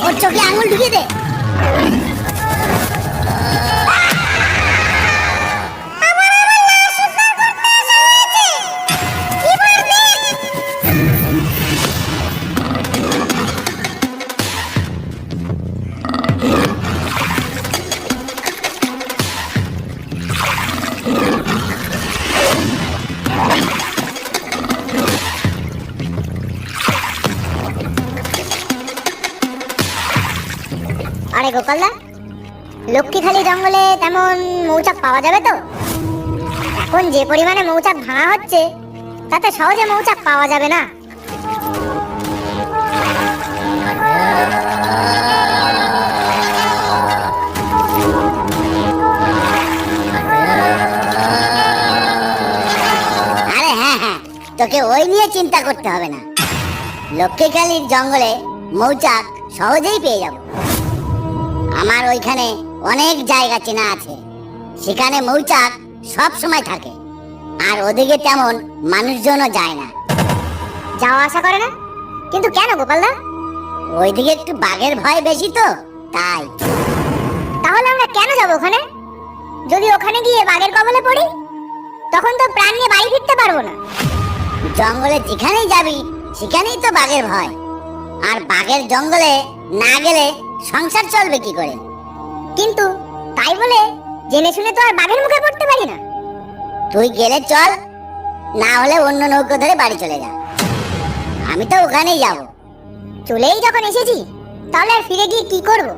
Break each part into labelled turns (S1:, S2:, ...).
S1: ওর চোখে আঙুল ঢুকিয়ে দে। আরে গোপালদা, লক্ষ্মীখালি জঙ্গলে তেমন মৌচাক পাওয়া যাবে তো? এখন যে পরিমাণে মৌচাক ভাঙা হচ্ছে তাতে সহজে মৌচাক পাওয়া যাবে না। আরে হ্যাঁ হ্যাঁ, তোকে ওই নিয়ে চিন্তা করতে হবে না। লক্ষ্মীখালির জঙ্গলে মৌচাক সহজেই পেয়ে যাব। আমার ওইখানে অনেক জায়গা চেনা আছে, সেখানে মৌচাক সব সময় থাকে, আর ওদিকে তেমন মানুষজনও যায় না। যাওয়া আসা করে না? কিন্তু কেন গোপালদা? ওইদিকে একটু বাঘের ভয় বেশি তো, তাই। তাহলে আমরা কেন যাব ওখানে? যদি ওখানে গিয়ে বাঘের কবলে পড়ি তখন তো প্রাণ নিয়ে বাড়ি ফিরতে পারবো না। জঙ্গলে যেখানেই যাবি সেখানেই তো বাঘের ভয়, আর বাঘের জঙ্গলে না গেলে সংসার চলবে কি করে? কিন্তু তাই বলে জেনে শুনে তো আর বাঘের মুখে পড়তে পারি না। তুই গেলে চল, না হলে অন্য নৌকো ধরে বাড়ি চলে যা। আমি তো ওখানেই যাব। চলেই যখন এসেছি তাহলে আর ফিরে গিয়ে কি করব?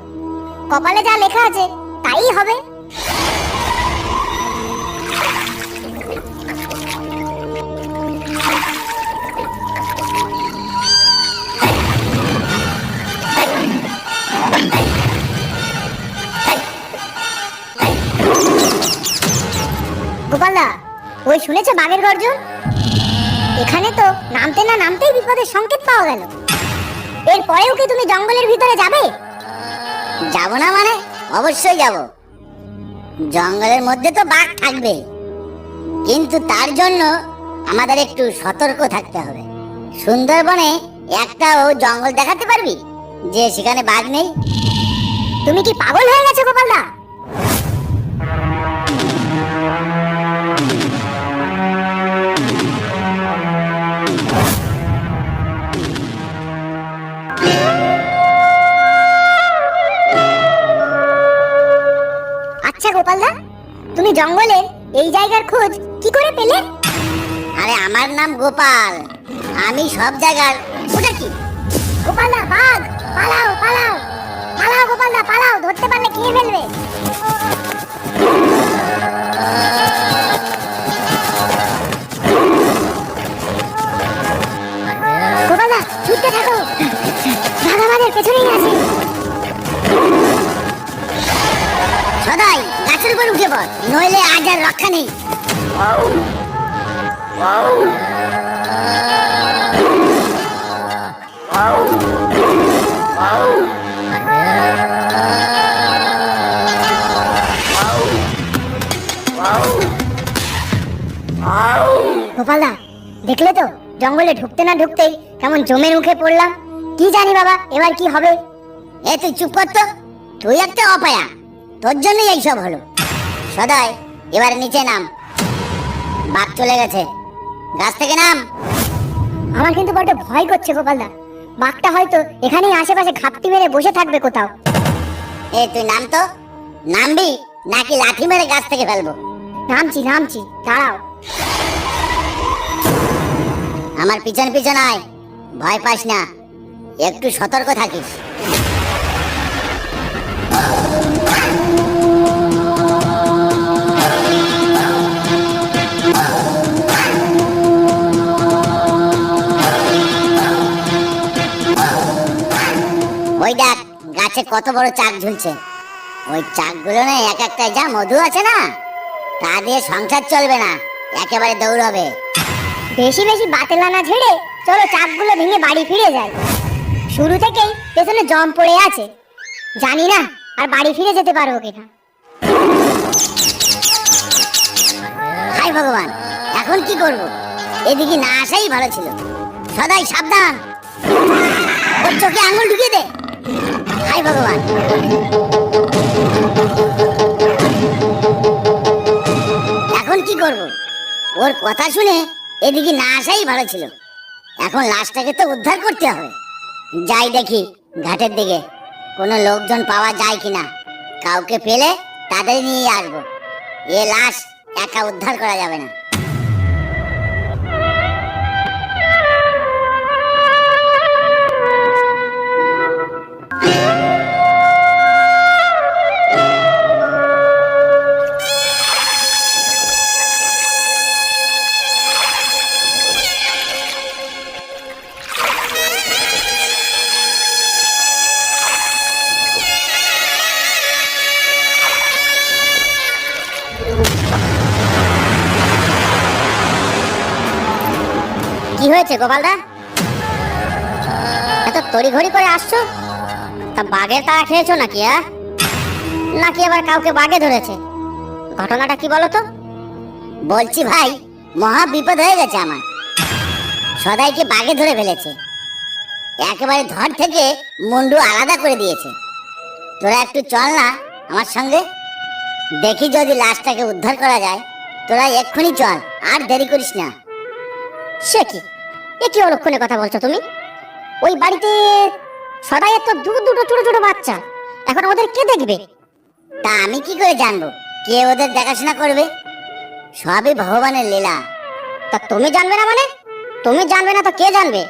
S1: কপালে যা লেখা আছে তাই হবে। গোপালদা, ওই শুনেছো বাঘের গর্জন? এখানে তো নামতে না নামতেই বিপদের সংকেত পাওয়া গেল। এরপরেও কি তুমি জঙ্গলের ভিতরে যাবে? যাব না মানে? অবশ্যই যাব। জঙ্গলের মধ্যে তো বাঘ থাকবে, কিন্তু তার জন্য আমাদের একটু সতর্ক থাকতে হবে। সুন্দরবনে একটাও জঙ্গল দেখাতে পারবি যে সেখানে বাঘ নেই? তুমি কি পাগল হয়ে গেছো গোপালদা? আচ্ছা গোপালদা, তুমি জঙ্গলে এই জায়গার খোঁজ কি করে পেলে? আরে আমার নাম গোপাল, আমি সব জায়গার। ওটা কি? গোপালদা, বাঘ! পালাও পালাও পালাও গোপালদা, পালাও, ধরতে পারলে খেয়ে ফেলবে। গোপালদা, ছুটতে থাকো, বাঘ আমাদের পেছনেই আছে। সদাই গাছের উপর উঠে পড়, নইলে আজ আর রক্ষা নেই। গোপালদা, দেখলে তো জঙ্গলে ঢুকতে না ঢুকতেই কেমন জমের মুখে পড়লাম। কি জানি বাবা এবার কি হবে। এ তুই চুপ কর তো, তুই একটা অপায়া, তোর জন্যই এইসব হলো। সদাই এবার নিচে নাম, বাঘ চলে গেছে, গাছ থেকে নাম। আমার কিন্তু বড় ভয় করছে গোপালদা, বাঘটা হয়তো এখানেই আশেপাশে ঘাপটি মেরে বসে থাকবে কোথাও। এ তুই নাম তো, নামবি নাকি লাঠি মেরে গাছ থেকে ফেলবো? নামছি নামছি, দাঁড়াও। আমার পিছন পিছন আয়, ভয় পাস না, একটু সতর্ক থাকিস। ওই দেখ গাছে কত বড় চাক ঝুলছে, ওই চাকগুলো না এক একটায় যা মধু আছে না, তা দিয়ে সংসার চলবে না, একেবারে দৌড়াবে। বেশি বেশি বাতেলা না ঝেড়ে চলো চাকগুলো ভেঙে বাড়ি ফিরে যায়। শুরু থেকেই পেছনে জম পড়ে আছে, জানি না আর বাড়ি ফিরে যেতে পারবো কিনা। হায় ভগবান, এখন কি করব? এদিকে না আসাই ভালো ছিল। সদাই সাবধান, ওর চোখে আঙুল ঢুকিয়ে দে। হায় ভগবান! এখন কি করব? ওর কথা শুনে এদিকে না আসাই ভালো ছিল। এখন লাশটাকে তো উদ্ধার করতে হবে। যাই দেখি ঘাটের দিকে কোনো লোকজন পাওয়া যায় কিনা। কাউকে পেলে তাদের নিয়ে আসবো। এ লাশ একা উদ্ধার করা যাবে না। কি হয়েছে গোপালদা? এত তড়িঘড়ি করে আসছো? তা বাঘের তাড়া খেয়েছো নাকি? নাকি আবার কাউকে বাঘে ধরেছে? ঘটনাটা কি বলো তো? বলছি ভাই, মহা বিপদ হয়ে গেছে আমার। সদাইকে বাঘে ধরে ফেলেছে, একেবারে ধর থেকে মুন্ডু আলাদা করে দিয়েছে। তোরা একটু চল না আমার সঙ্গে, দেখি যদি লাশটাকে উদ্ধার করা যায়। তোরা এক্ষুনি চল, আর দেরি করিস না। সে কি, এ কি অলক্ষণে কথা বলছো তুমি? ওই বাড়িতে সদাইয়ের তো দুটো ছোট ছোট বাচ্চা, এখন ওদের কে দেখবে? তা আমি কি করে জানবো কে ওদের দেখাশোনা করবে? সবই ভগবানের লীলা। তা তুমি জানবে না মানে? তুমি জানবে না তো কে জানবে?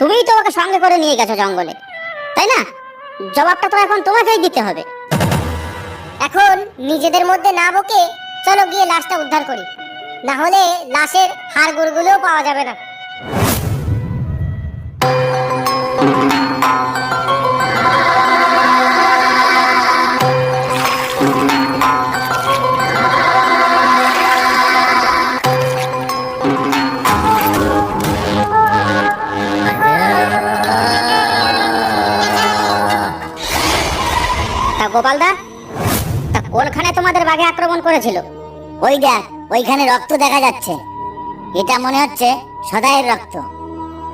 S1: তুমিই তো ওকে সঙ্গে করে নিয়ে গেছো জঙ্গলে, তাই না? জবাবটা তো এখন তোমাকেই দিতে হবে। এখন নিজেদের মধ্যে না বকে চলো গিয়ে লাশটা উদ্ধার করি, না হলে লাশের হাড়গোড়গুলোও পাওয়া যাবে না। তা গোপালদা, তা কোনখানে তোমাদের বাঘে আক্রমণ করেছিল? ওই দেখ, ওইখানে রক্ত দেখা যাচ্ছে। এটা মনে হচ্ছে সদাইয়ের রক্ত।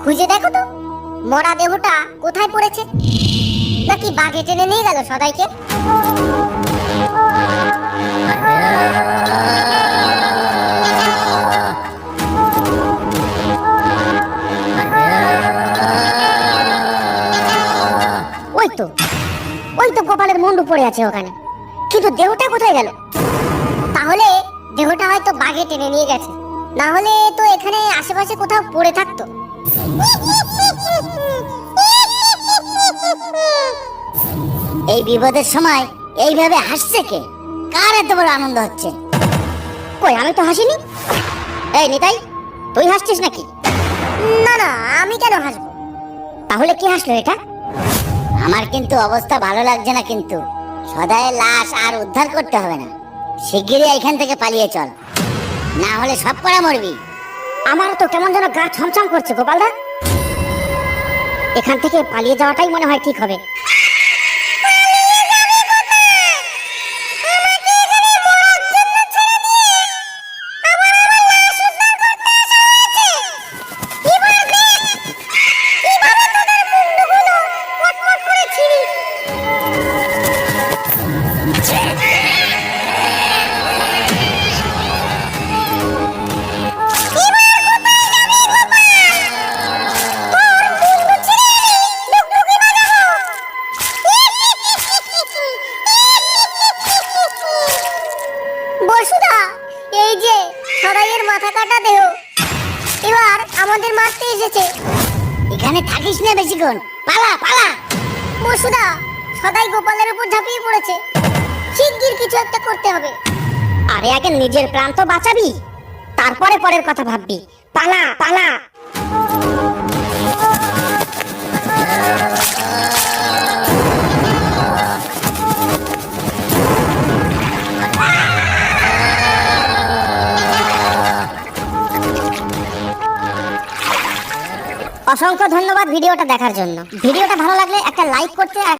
S1: খুঁজে দেখো তো মরা দেহটা কোথায় পড়েছে। নাকি বাঘে টেনে নিয়ে গেল সদাইকে? ওই তো গোপালের মুন্ডু পড়ে আছে ওখানে, কিন্তু দেহটা কোথায় গেল? তাহলে দেহটা হয়তো বাঘে টেনে নিয়ে গেছে, না হলে তো এখানে আশেপাশে কোথাও পড়ে থাকতো। এই বিপদের সময় এইভাবে হাসছে কে? কার এত বড় আনন্দ হচ্ছে? কই, আমি তো হাসিনি। এই নিতাই, তুই হাসছিস নাকি? না না, আমি কেন হাসবো? তাহলে কি হাসলো এটা? আমার কিন্তু অবস্থা ভালো লাগছে না। কিন্তু সদাইয়ের লাশ আর উদ্ধার করতে হবে না, শিগগিরই এখান থেকে পালিয়ে চল, না হলে সব করা মরবি। আমারও তো কেমন যেন গা ছমছম করছে গোপালদা। এখান থেকে পালিয়ে যাওয়াটাই মনে হয় ঠিক হবে। এই যে সদাইয়ের মাথা কাটা দেহ এবার আমাদের মারতে এসেছে। এখানে থাকিস না বেশিক্ষণ, পালা পালা। বসুদা, সদাই গোপালের উপর ঝাঁপিয়ে পড়েছে, শিগগির কিছু একটা করতে হবে। আরে আগে নিজের প্রাণ তো বাঁচাবি, তারপরে পরের কথা ভাববি। পালা পালা। অসংখ্য ধন্যবাদ ভিডিওটা দেখার জন্য। ভিডিওটা ভালো লাগলে একটা লাইক করতে